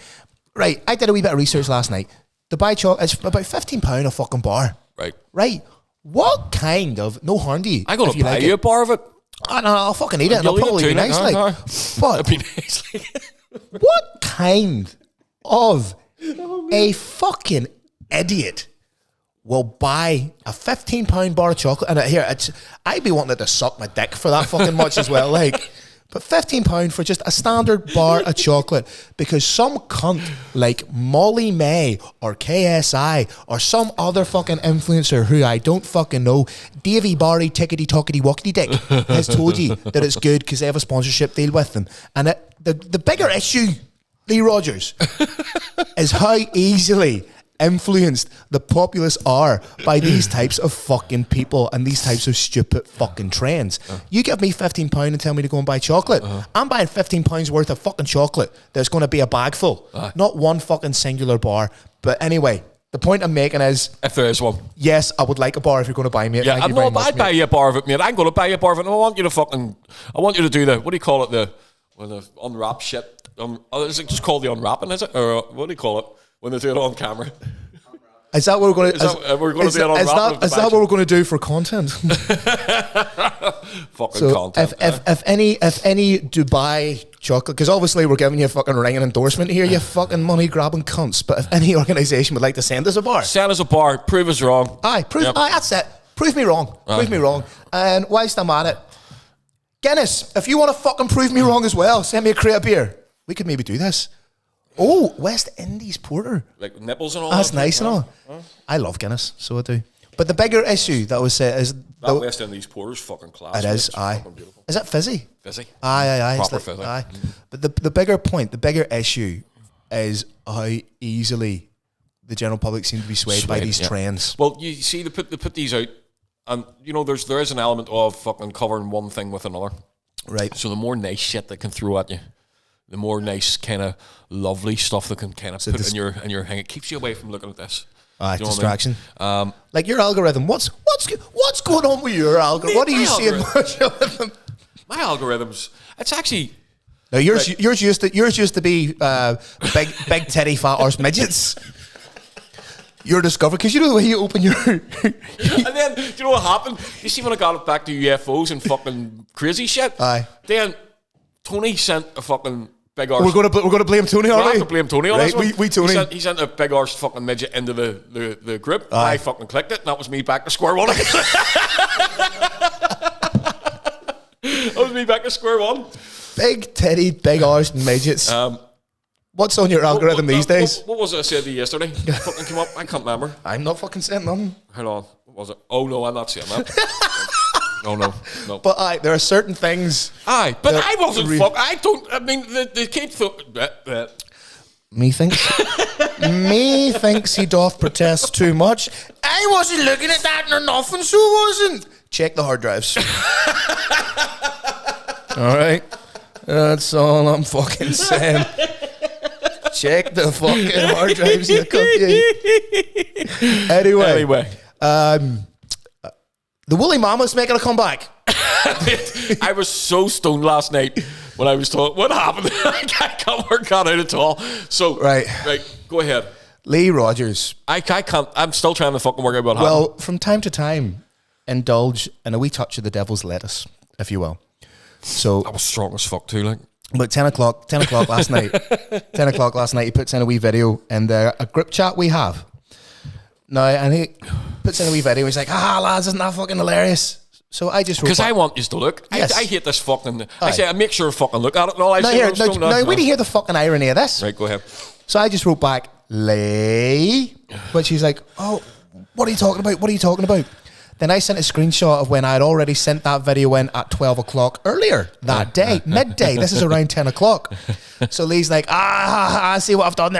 right, I did a wee bit of research last night. Dubai chocolate, it's about £15 a fucking bar. Right. What kind of, no harm to you. I'm going to buy you a bar of it. I'll fucking eat it, and I'll probably be nice. But what kind of a fucking idiot will buy a £15 bar of chocolate? And I'd be wanting to suck my dick for that fucking much as well. But £15 for just a standard bar of chocolate because some cunt like Molly May or KSI or some other fucking influencer who I don't fucking know, Davey Barry Tickety Tockety Wockety Dick, has told you that it's good because they have a sponsorship deal with them. And the bigger issue, Lee Rogers, is how easily influenced the populace are by these types of fucking people and these types of stupid fucking trends. You give me £15 and tell me to go and buy chocolate. I'm buying £15 worth of fucking chocolate that's going to be a bag full, not one fucking singular bar. But anyway, the point I'm making is, if there is one, yes, I would like a bar if you're going to buy me. Yeah, I'd buy you a bar of it, mate. I'm going to buy you a bar of it. And I want you to do the, what do you call it, the unwrap shit. Is it just called the unwrapping? Is it, or what do you call it? When they do it on camera. Is that what we're going to do? Is that what we're going to do for content? Fucking content. If any Dubai chocolate, because obviously we're giving you a fucking ringing endorsement here, you fucking money grabbing cunts. But if any organisation would like to send us a bar, prove us wrong. Aye, that's it. Prove me wrong. Prove me wrong. And whilst I'm at it, Guinness, if you want to fucking prove me wrong as well, send me a crate of beer. We could maybe do this. Oh, West Indies porter. Like nipples and all. That's nice and all. I love Guinness, so I do. But the bigger issue that was said is... That West Indies porter's fucking class. It is, aye. Is it fizzy? Fizzy. Aye. Proper fizzy. Aye. But the bigger point, the bigger issue is how easily the general public seem to be swayed by these trends. Well, you see, they put these out, and, there is an element of fucking covering one thing with another. Right. So the more nice shit they can throw at you, the more nice kind of lovely stuff they can kind of put in your hang. It keeps you away from looking at this. Distraction. I mean? Like your algorithm. What's going on with your algorithm? What are you seeing? My algorithms. It's actually. No, yours used to be big titty fat arse midgets. You're discovered because you know the way you open your. And then do you know what happened? You see when I got it back to UFOs and fucking crazy shit. Aye. Then Tony sent a fucking big arse. We're gonna blame Tony. We're going to blame Tony on this one. We Tony. He sent a big arse fucking midget into the group. I fucking clicked it, and that was me back to square one. That was me back to square one. Big titty, big arse midgets. What's on your algorithm these days? What was it I said to you yesterday? Fucking came up. I can't remember. I'm not fucking saying nothing. Hold on. What was it? Oh no, I'm not saying that. Oh no. But there are certain things. But I wasn't I don't. I mean, the kid. Me thinks he doth protest too much. I wasn't looking at that or nothing, so wasn't. Check the hard drives. All right. That's all I'm fucking saying. Check the fucking hard drives, you cookie. Anyway. The woolly mammoth's making a comeback. I was so stoned last night when I was told what happened. I can't work that out at all. So right, go ahead. Lee Rogers. I can't. I'm still trying to fucking work out what happened. Well, from time to time, indulge in a wee touch of the devil's lettuce, if you will. So I was strong as fuck too, like. About 10 o'clock last night. 10 o'clock last night, he puts in a wee video in a group chat we have. Now, and he puts in a wee video. He's like, lads, isn't that fucking hilarious? So I just because I want you to look. Yes. I hate this fucking. I say I make sure to fucking look at it. And all I now, wait to hear the fucking irony of this. Right, go ahead. So I just wrote back, Lee, but she's like, oh, what are you talking about? What are you talking about? Then I sent a screenshot of when I had already sent that video in at 12 o'clock earlier that day, midday. This is around 10 o'clock. So Lee's like, see what I've done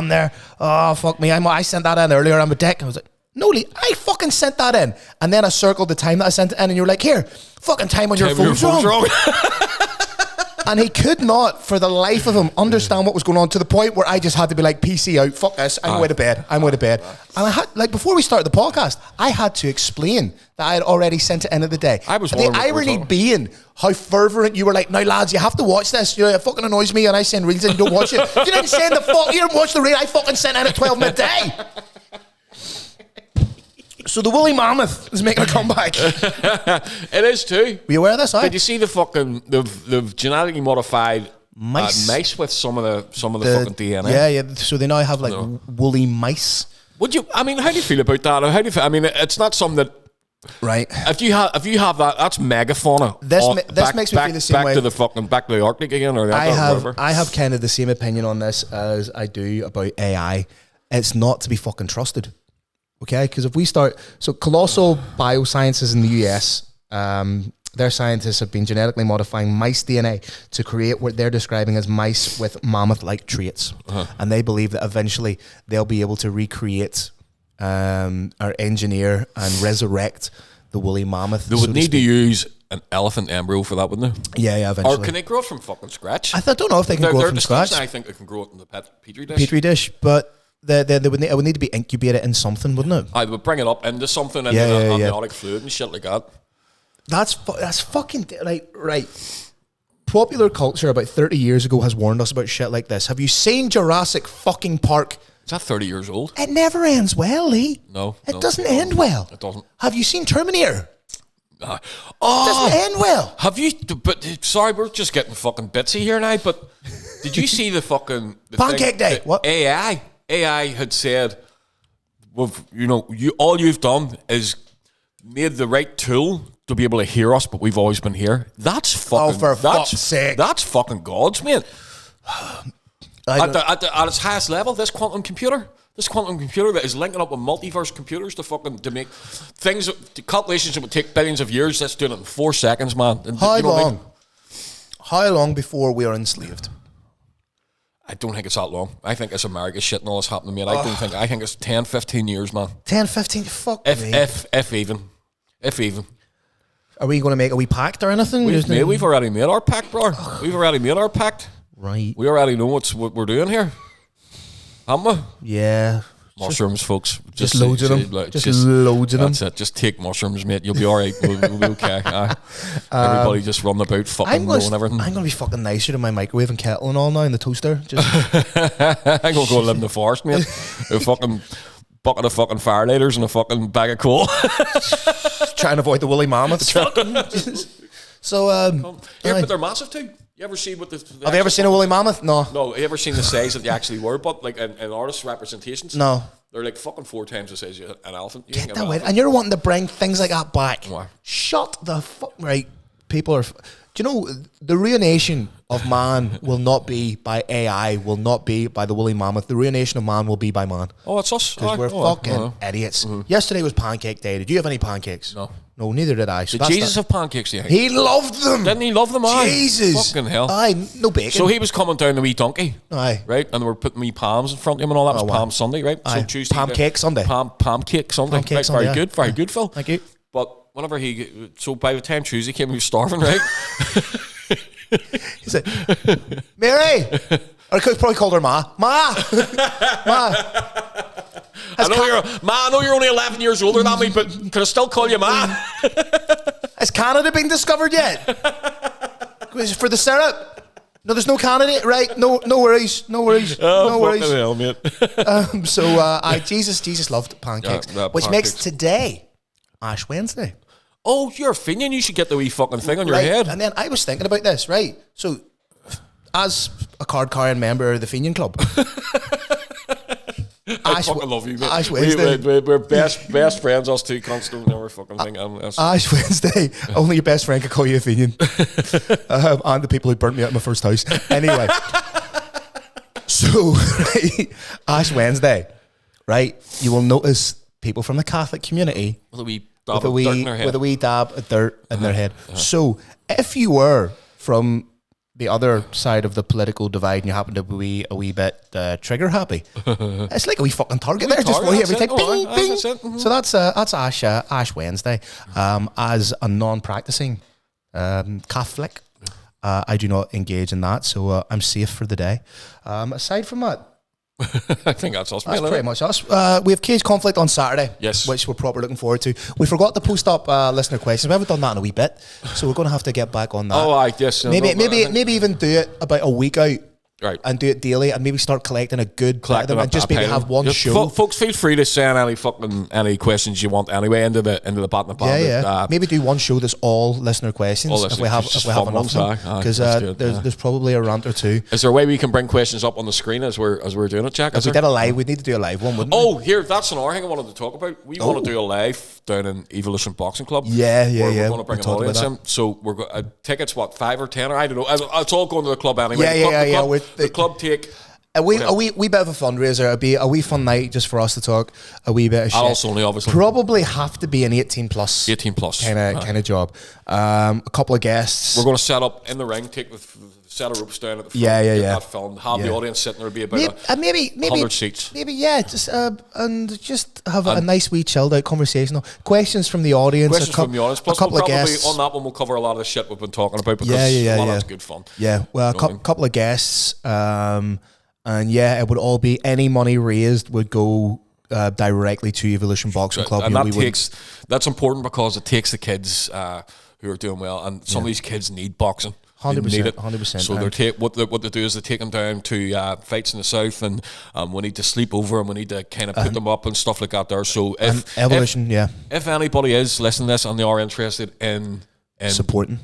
there, Oh, fuck me, I sent that in earlier, I'm a dick. I was like, no, Lee, I fucking sent that in. And then I circled the time that I sent it in, and you're like, here, fucking time on your phone's wrong. And he could not, for the life of him, understand what was going on, to the point where I just had to be like, PC out, fuck this, I'm going to bed. And I had, like, before we started the podcast, I had to explain that I had already sent it in of the day. The irony being how fervent you were like, now lads, you have to watch this. You know, it fucking annoys me, and I send reels and you don't watch it. You didn't send you didn't watch the reel I fucking sent in at 12 midday. So the woolly mammoth is making a comeback. It is too. Were you aware of this? Did you see the fucking the genetically modified mice with some of the fucking DNA? Yeah. So they now have like woolly mice. Would you? I mean, how do you feel about that? Or how do you feel? I mean, it's not something that. Right. If you have that, that's megafauna. This makes me feel the same way. Back to the Arctic again, or I have kind of the same opinion on this as I do about AI. It's not to be fucking trusted. Okay, because if we start, so Colossal Biosciences in the US, their scientists have been genetically modifying mice DNA to create what they're describing as mice with mammoth-like traits, and they believe that eventually they'll be able to recreate, or engineer and resurrect the woolly mammoth. They would need to use an elephant embryo for that, wouldn't they? Yeah, eventually. Or can they grow it from fucking scratch? I don't know if they can grow it from scratch. I think they can grow it in the petri dish. Petri dish, but. It would need to be incubated in something, wouldn't it? I would bring it up into something and amniotic fluid and shit like that. That's fucking like right. Popular culture about 30 years ago has warned us about shit like this. Have you seen Jurassic fucking Park? Is that 30 years old? It never ends well, Lee. No. It doesn't end well. It doesn't. Have you seen Terminator? It doesn't end well. Have you? But sorry, we're just getting fucking bitsy here now. But did you see the fucking Pancake Day? What? AI had said, well, all you've done is made the right tool to be able to hear us, but we've always been here. That's fucking. For fuck's sake! That's fucking God's, mate. At its highest level, this quantum computer that is linking up with multiverse computers to make things, calculations that would take billions of years. That's doing it in 4 seconds, man. And How long? How long before we are enslaved? I don't think it's that long. I think it's America shit and all this happening to me. I think it's 10, 15 years, man. 10, 15? Fuck me. If even. Are we going to make a wee pact or anything? We've already made our pact, bro. We've already made our pact. Right. We already know what we're doing here. Haven't we? Yeah. Mushrooms, folks. Just loads of them. Just loads of them. That's it. Just take mushrooms, mate. You'll be all right. We'll be okay. Everybody just run about fucking blowing everything. I'm going to be fucking nicer to my microwave and kettle and all now in the toaster. Just I'm going to go live in the forest, mate. A fucking bucket of fucking fire lighters and a fucking bag of coal. Trying to avoid the woolly mammoths. So, yeah, but they're massive too. You ever see what the have you ever seen a woolly mammoth? No. No, have you ever seen the size that they actually were? But like in artist representations, no. They're like fucking 4 times the size of an elephant. Get that way. And you're wanting to bring things like that back. Why? Shut the fuck right. People are. Do you know the ruination of man will not be by AI, will not be by the woolly mammoth. The ruination of man will be by man. Oh, it's us. Because we're fucking idiots. Yesterday was pancake day. Did you have any pancakes? No. No, neither did I. So did Jesus have pancakes, do you think? He loved them. Didn't he love them? Jesus. Fucking hell. Aye, no bacon. So he was coming down the wee donkey. Aye. Right? And they were putting wee palms in front of him and all that. It was Palm Sunday, right? Aye. So Tuesday. Palm cake Sunday. Palm cake Sunday. Palm cake right, Sunday, very good. Very good, Phil. Thank you. But whenever so by the time Tuesday came, he was starving, right? He said, Mary! Or I could probably called her Ma. Ma! Ma! I know you're only 11 years older than me, but can I still call you Ma? Has Canada been discovered yet? For the syrup? No, there's no candidate, right? No worries. No worries. Oh, no worries. Hell, mate. Jesus loved pancakes, which pancakes. makes today Ash Wednesday. Oh, you're a Fenian. You should get the wee fucking thing on your head. And then I was thinking about this, right? So, as a card-carrying member of the Fenian Club, I fucking love you, mate. Ash Wednesday. We're best friends, us two, constant never fucking thing. Ash Wednesday, only your best friend could call you a Fenian. And the people who burnt me out in my first house. Anyway, so, right, Ash Wednesday, right, you will notice people from the Catholic community with a wee dab of dirt in their head. So, if you were from the other side of the political divide and you happen to be a wee bit trigger happy, it's like a wee fucking target there just for you every time. Bing, bing. So that's Ash Wednesday. As a non-practicing Catholic, I do not engage in that, so I'm safe for the day. Aside from that, I think that's us. That's pretty much us. We have Cage Conflict on Saturday, yes, which we're proper looking forward to. We forgot to post up listener questions. We haven't done that in a wee bit, so we're going to have to get back on that. Oh, I guess maybe even do it about a week out. Right. And do it daily and maybe start collecting a good bit of them and just maybe have one show. Folks, feel free to send any questions you want anyway into the Bat and the Bandit. Yeah. Maybe do one show that's all listener questions if we have enough of them. Because there's probably a rant or two. Is there a way we can bring questions up on the screen as we're doing it, Jack? If we did a live, we'd need to do a live one, wouldn't we? Oh, here, that's another thing I wanted to talk about. We want to do a live down in Evolution Boxing Club. Yeah. We're going to bring an audience in. So we're tickets, what, 5 or 10? Or I don't know. It's all going to the club anyway. The club take a wee bit of a fundraiser. It'd be a wee fun night just for us to talk a wee bit of shit. Also only obviously probably have to be an 18 plus kind of job. A couple of guests. We're going to set up in the ring, take the set of ropes down at the front, get that filmed, have the audience sitting there, be about maybe 100 seats. Maybe and just have a nice wee chilled out conversational questions from the audience. Plus a couple of guests. On that one, we'll cover a lot of the shit we've been talking about because a lot of it's good fun. Yeah, well, a couple of guests. And it would all be any money raised would go directly to Evolution Boxing Club. And that's important because it takes the kids who are doing well, and some of these kids need boxing. 100%. So what they do is they take them down to fights in the south, and we need to sleep over, and we need to kind of put them up and stuff like that there. So if anybody is listening to this and they are interested in supporting,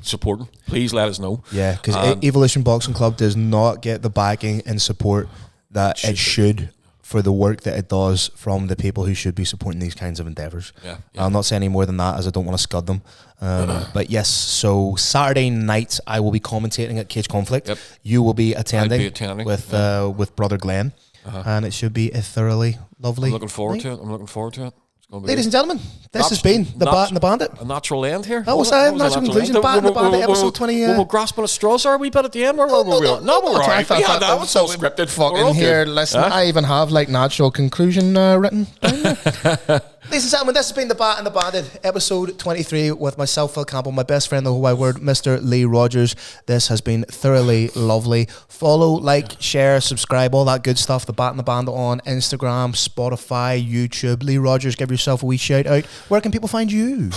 please let us know. Yeah, because Evolution Boxing Club does not get the backing and support that it should for the work that it does from the people who should be supporting these kinds of endeavours. I'll not say any more than that as I don't want to scud them. But yes, so Saturday night I will be commentating at Cage Conflict. Yep. You will be attending with Brother Glenn, and it should be a thoroughly lovely. I'm looking forward to it. Ladies and gentlemen, this has been the Bat and the Bandit. A natural end here. That was a natural conclusion. Bat and the Bandit, episode 20. We're grasping at straws, are we? But at the end, where were we? No, we're right. Yeah, that was so scripted. Fucking here, listen, I even have like natural conclusion written down there. Ladies and gentlemen, this has been The Bat and the Bandit, episode 23, with myself, Phil Campbell, my best friend, the whole wide word, Mr. Lee Rogers. This has been thoroughly lovely. Follow, like, share, subscribe, all that good stuff. The Bat and the Bandit on Instagram, Spotify, YouTube. Lee Rogers, give yourself a wee shout out. Where can people find you?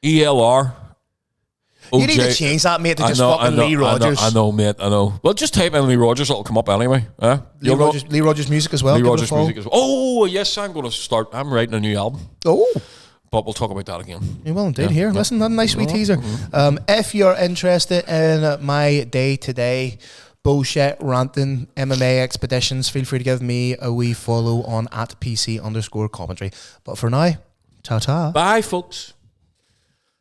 ELR. You need to change that, mate, to just fucking Lee Rogers. I know, mate, I know. Well, just type in Lee Rogers, it'll come up anyway. Lee Rogers music as well. Lee Rogers music as well. Oh, yes, I'm writing a new album. Oh. But we'll talk about that again. You will indeed. Here, listen, that nice wee teaser. If you're interested in my day-to-day bullshit ranting MMA expeditions, feel free to give me a wee follow on @PC_commentary. But for now, ta-ta. Bye, folks.